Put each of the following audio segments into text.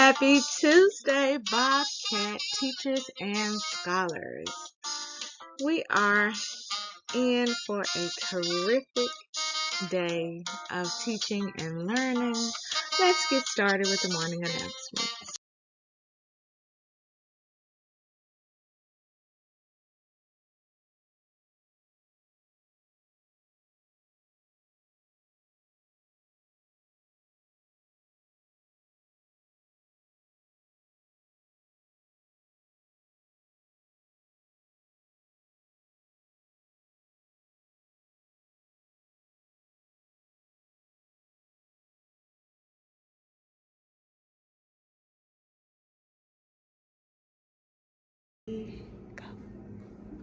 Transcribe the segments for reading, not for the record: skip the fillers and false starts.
Happy Tuesday, Bobcat teachers and scholars. We are in for a terrific day of teaching and learning. Let's get started with the morning announcement.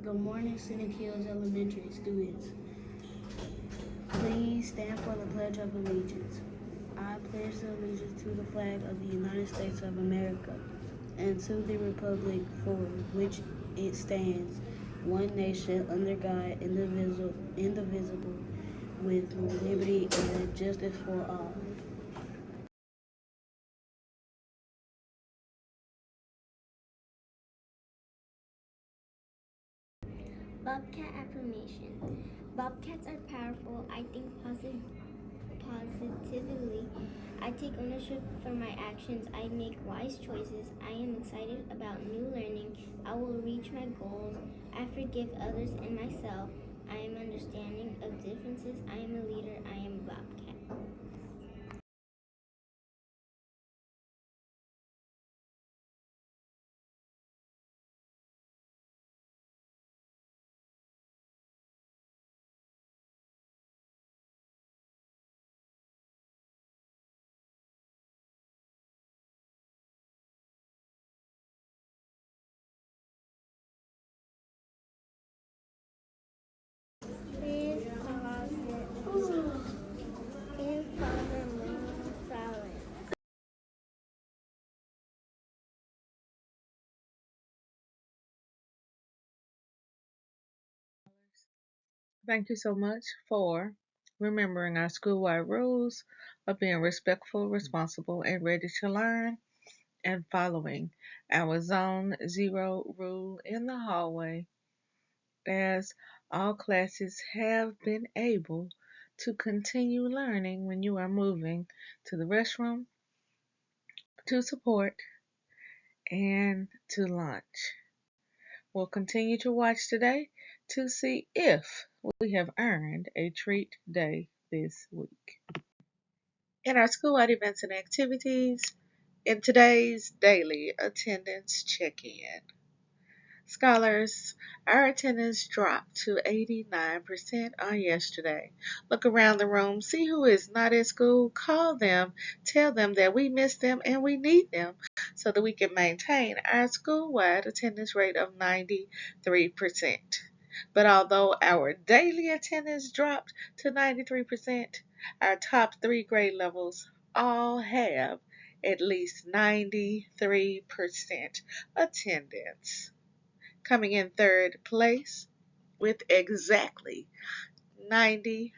Good morning, Scenic Hills Elementary students. Please stand for the Pledge of Allegiance. I pledge allegiance to the flag of the United States of America and to the republic for which it stands, one nation under God, indivisible, with liberty and justice for all. Bobcat affirmation. Bobcats are powerful. I think positively. I take ownership for my actions. I make wise choices. I am excited about new learning. I will reach my goals. I forgive others and myself. I am understanding of differences. I am a leader. I am a Bobcat. Please pause the moon silence. Thank you so much for remembering our school-wide rules of being respectful, responsible, and ready to learn, and following our Zone Zero rule in the hallway, as all classes have been able to continue learning when you are moving to the restroom, to support, and to lunch. We'll continue to watch today to see if we have earned a treat day this week. In our school-wide events and activities, in today's daily attendance check-in, scholars, our attendance dropped to 89% on yesterday. Look around the room, see who is not at school, call them, tell them that we miss them and we need them so that we can maintain our school-wide attendance rate of 93%. But although our daily attendance dropped to 93%, our top 3 grade levels all have at least 93% attendance. Coming in third place with exactly 93%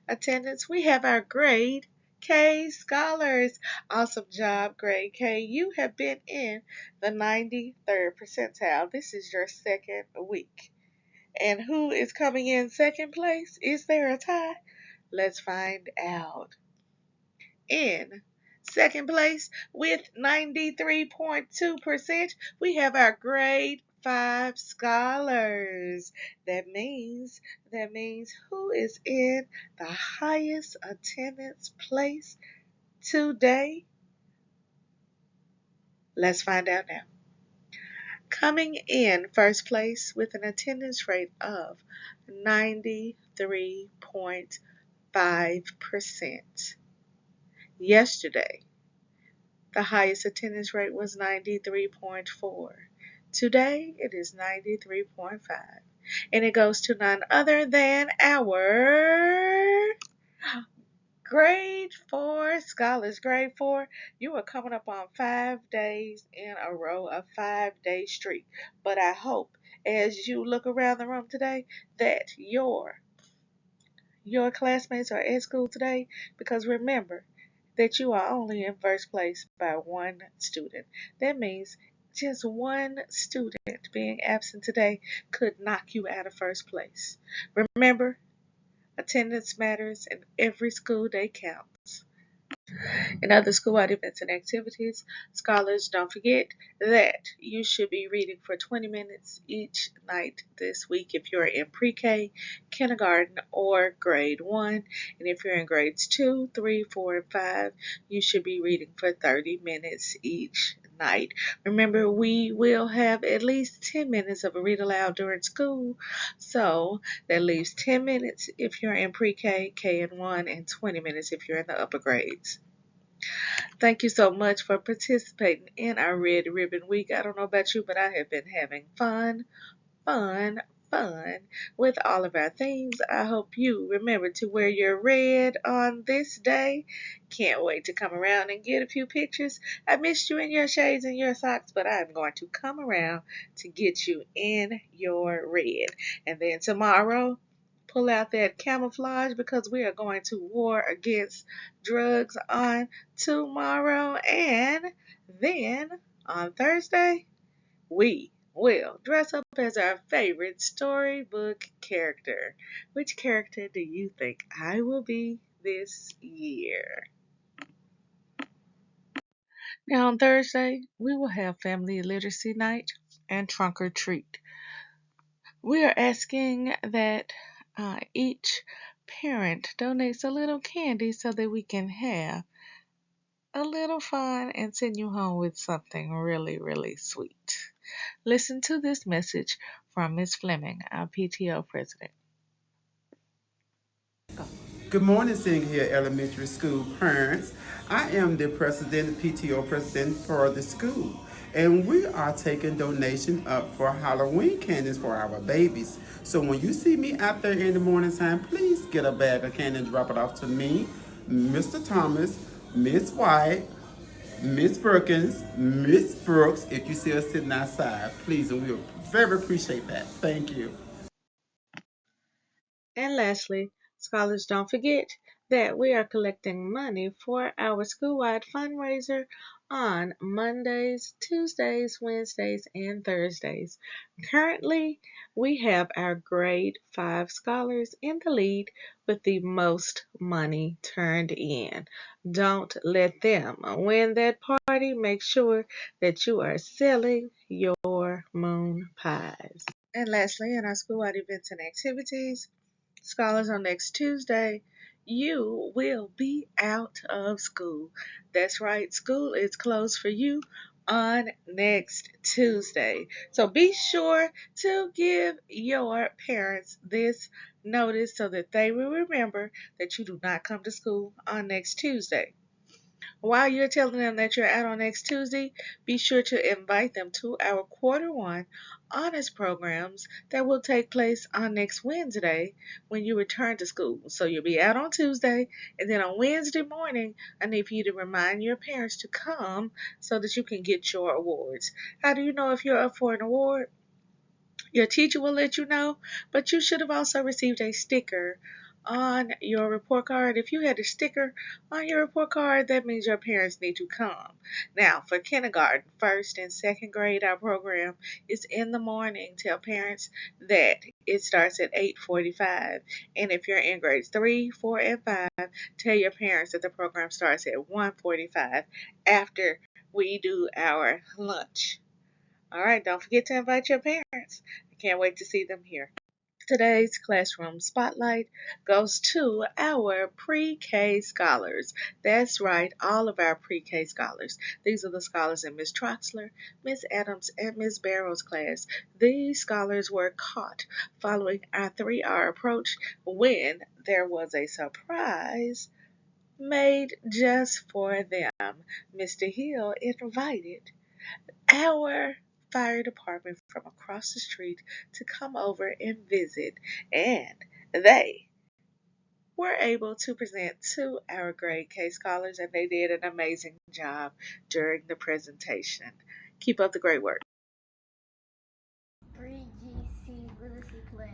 attendance, we have our grade K scholars. Awesome job, grade K. You have been in the 93rd percentile. This is your second week. And who is coming in second place? Is there a tie? Let's find out. In second place with 93.2%, we have our grade 5 scholars. That means who is in the highest attendance place today? Let's find out now. Coming in first place with an attendance rate of 93.5%. Yesterday, the highest attendance rate was 93.4. Today, it is 93.5. And it goes to none other than our grade 4 scholars. Grade 4, you are coming up on 5 days in a row, a 5-day streak. But I hope as you look around the room today that your classmates are at school today, because remember that you are only in first place by one student. That means just one student being absent today could knock you out of first place. Remember, attendance matters and every school day counts. In other school-wide events and activities, scholars, don't forget that you should be reading for 20 minutes each night this week if you're in pre-K, kindergarten, or grade 1. And if you're in grades 2, 3, 4, and 5, you should be reading for 30 minutes each night. Remember, we will have at least 10 minutes of a read aloud during school, so that leaves 10 minutes if you're in pre-K, K and 1, and 20 minutes if you're in the upper grades. Thank you so much for participating in our Red Ribbon Week. I don't know about you, but I have been having fun, fun, fun with all of our themes. I hope you remember to wear your red on this day. Can't wait to come around and get a few pictures. I missed you in your shades and your socks, but I'm going to come around to get you in your red. And then tomorrow, pull out that camouflage because we are going to war against drugs on tomorrow. And then on Thursday, we will dress up as our favorite storybook character. Which character do you think I will be this year? Now, on Thursday, we will have family literacy night and trunk or treat. We are asking that each parent donates a little candy so that we can have a little fun and send you home with something really, really sweet. Listen to this message from Ms. Fleming, our PTO president. Good morning, Scenic Hills Elementary School parents. I am the president, PTO president for the school, and we are taking donation up for Halloween candies for our babies. So when you see me out there in the morning time, please get a bag of candy and drop it off to me, Mr. Thomas, Miss White, Miss Perkins, Miss Brooks. If you see us sitting outside, please, and we will very appreciate that. Thank you. And lastly, scholars, don't forget that we are collecting money for our school-wide fundraiser on Mondays, Tuesdays, Wednesdays, and Thursdays. Currently, we have our grade 5 scholars in the lead with the most money turned in. Don't let them win that party. Make sure that you are selling your moon pies. And lastly, in our school-wide events and activities, scholars, on next Tuesday, you will be out of school. That's right, school is closed for you on next Tuesday. So be sure to give your parents this notice so that they will remember that you do not come to school on next Tuesday. While you're telling them that you're out on next Tuesday, be sure to invite them to our quarter 1 honors programs that will take place on next Wednesday when you return to school. So you'll be out on Tuesday, and then on Wednesday morning, I need for you to remind your parents to come so that you can get your awards. How do you know if you're up for an award? Your teacher will let you know, but you should have also received a sticker on your report card. If you had a sticker on your report card, that means your parents need to come. Now, for kindergarten, first and second grade, our program is in the morning. Tell parents that it starts at 8:45. And if you're in grades 3, 4, and 5, tell your parents that the program starts at 1:45 after we do our lunch. All right, don't forget to invite your parents. I can't wait to see them here. Today's classroom spotlight goes to our pre-K scholars. That's right, all of our pre-K scholars. These are the scholars in Miss Troxler, Miss Adams, and Miss Barrow's class. These scholars were caught following our 3R approach when there was a surprise made just for them. Mr. Hill invited our fire department from across the street to come over and visit, and they were able to present to our grade K scholars, and they did an amazing job during the presentation. Keep up the great work. 3GC Literacy Pledge.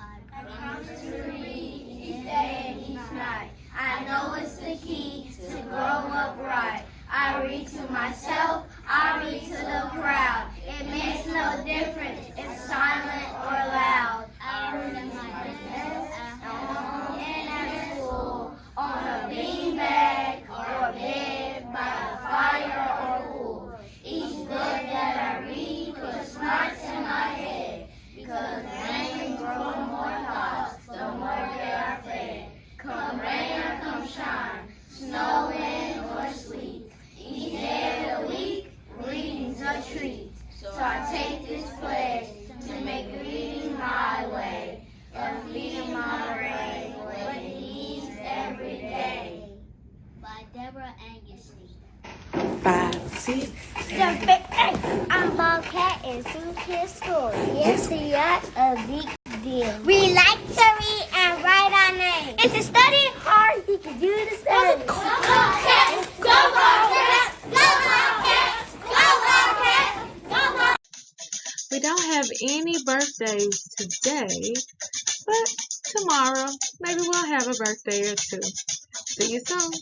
I promise to read each day and each night. I know it's the key to grow up right. I read to myself, I read to the crowd. It makes no difference if silent or loud. I read at my desk, at home, and at school, on a beanbag or bed, by the fire or pool. Each book that I read puts smarts in my head, because rain grows more thoughts, the more they are fed. Come rain or come shine, snow, wind, or sleet, each day of the week, reading's a treat. So I take this pledge to make reading my way, and feeding my brain what it needs every day. By Deborah Angustein. 5, 6. I'm Bobcat in Scenic Hills School. Yes, we are a big deal. We like to read and write our names. If you study hard, you can do the same. Go Bobcats! Go Bobcats! Go Bobcats! Go Bobcats! Go Bobcats! We don't have any birthdays today, but tomorrow maybe we'll have a birthday or two. See you soon.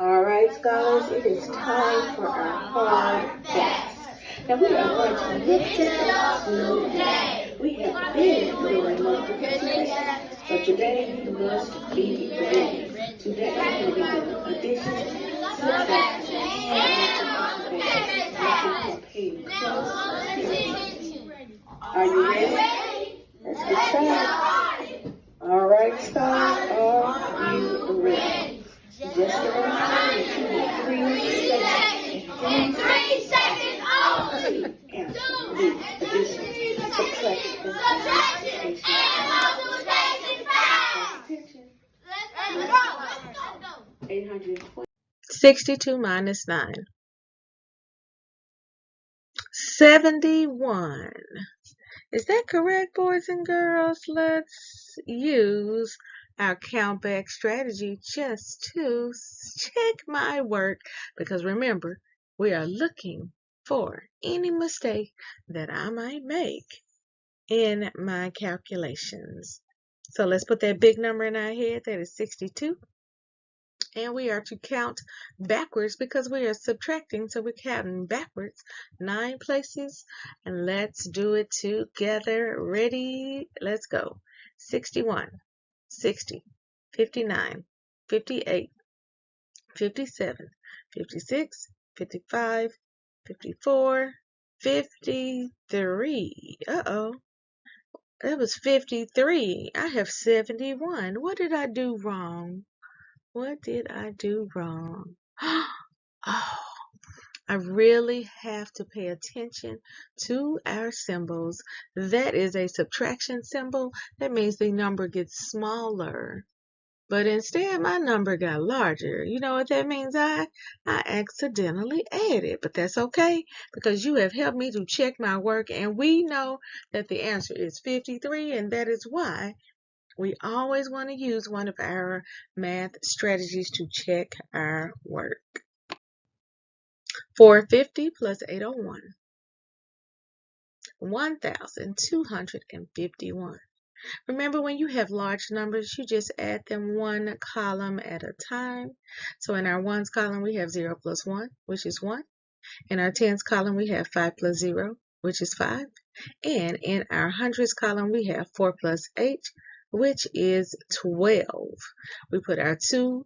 All right, scholars, it is time for our hard facts. Now we are going to look at today. We have been doing multiplication, but today you must be ready. Today we will be doing addition, subtraction, and multiplication. Pay close attention. Are you ready? Let's get started. All right, scholars, are you ready? Just a reminder that you have 3 seconds. In 3 seconds only. Answer the addition, subtraction, And multiplication facts. attention. Let's go. 820. 62 minus 9. 71. Is that correct, boys and girls? Let's use our count back strategy just to check my work, because remember, we are looking for any mistake that I might make in my calculations. So let's put that big number in our head. That is 62. And we are to count backwards because we are subtracting, so we're counting backwards 9 places. And let's do it together. Ready? Let's go. 61, 60, 59, 58, 57, 56, 55, 54, 53. Uh-oh. That was 53. I have 71. What did I do wrong? What did I do wrong? Oh, I really have to pay attention to our symbols. That is a subtraction symbol. That means the number gets smaller. But instead, my number got larger. You know what that means? I accidentally added. But that's okay, because you have helped me to check my work. And we know that the answer is 53. And that is why we always want to use one of our math strategies to check our work. 450 plus 801. 1,251. Remember, when you have large numbers, you just add them one column at a time. So in our ones column, we have 0 plus 1, which is 1. In our tens column, we have 5 plus 0, which is 5. And in our hundreds column, we have 4 plus 8, which is 12. We put our 2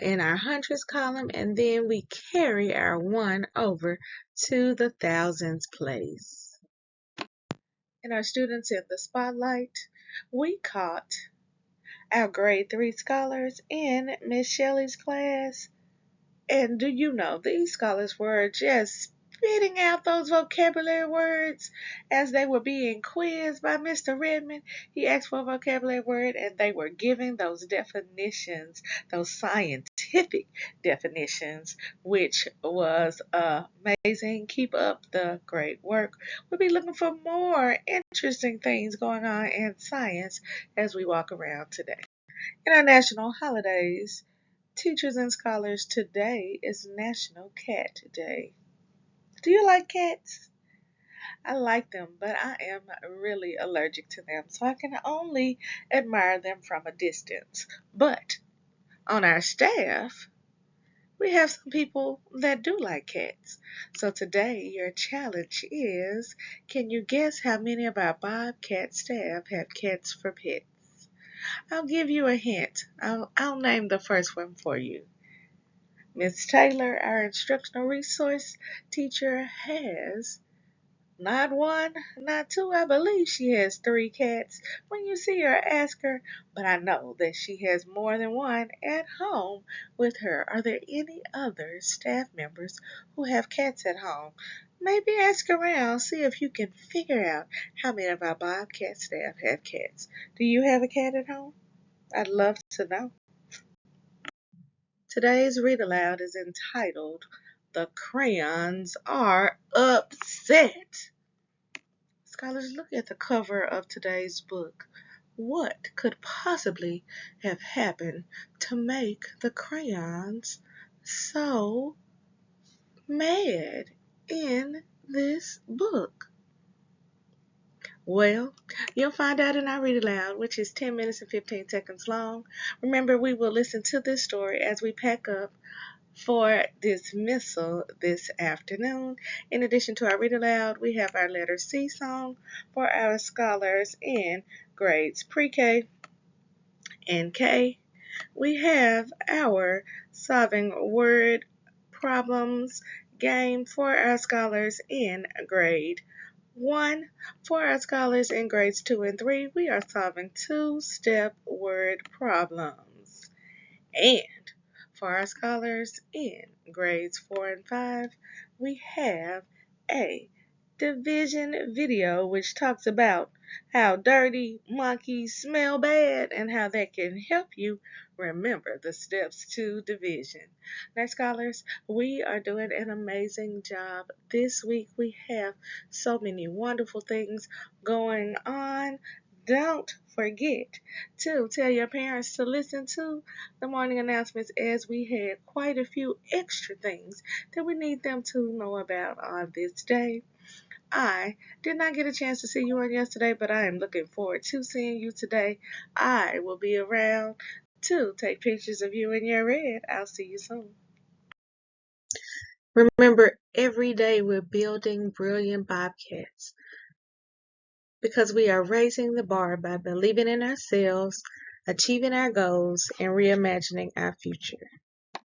in our hundreds column, and then we carry our 1 over to the thousands place. And our students in the spotlight, we caught our grade 3 scholars in Miss Shelley's class. And do you know, these scholars were just spitting out those vocabulary words as they were being quizzed by Mr. Redmond. He asked for a vocabulary word and they were giving those definitions, those scientific definitions, which was amazing. Keep up the great work. We'll be looking for more interesting things going on in science as we walk around today. In our national holidays, teachers and scholars, today is National Cat Day. Do you like cats? I like them, but I am really allergic to them, so I can only admire them from a distance. But on our staff, we have some people that do like cats. So today, your challenge is, can you guess how many of our Bobcat staff have cats for pets? I'll give you a hint. I'll name the first one for you. Miss Taylor, our instructional resource teacher, has not one, not two. I believe she has 3 cats. When you see her, ask her. But I know that she has more than one at home with her. Are there any other staff members who have cats at home? Maybe ask around, see if you can figure out how many of our Bobcat staff have cats. Do you have a cat at home? I'd love to know. Today's read aloud is entitled The Crayons Are Upset. Scholars, look at the cover of today's book. What could possibly have happened to make the crayons so mad in this book? Well, you'll find out in our read aloud, which is 10 minutes and 15 seconds long. Remember, we will listen to this story as we pack up for dismissal this afternoon. In addition to our read aloud, we have our letter C song for our scholars in grades pre-K and K. We have our solving word problems game for our scholars in grade 1. For our scholars in grades 2 and 3, we are solving 2-step word problems. And for our scholars in grades 4 and 5, we have a division video which talks about how dirty monkeys smell bad and how that can help you remember the steps to division. Now, scholars, we are doing an amazing job. This week we have so many wonderful things going on. Don't forget to tell your parents to listen to the morning announcements as we had quite a few extra things that we need them to know about on this day. I did not get a chance to see you on yesterday, but I am looking forward to seeing you today. I will be around to take pictures of you in your red. I'll see you soon. Remember, every day we're building brilliant Bobcats because we are raising the bar by believing in ourselves, achieving our goals, and reimagining our future.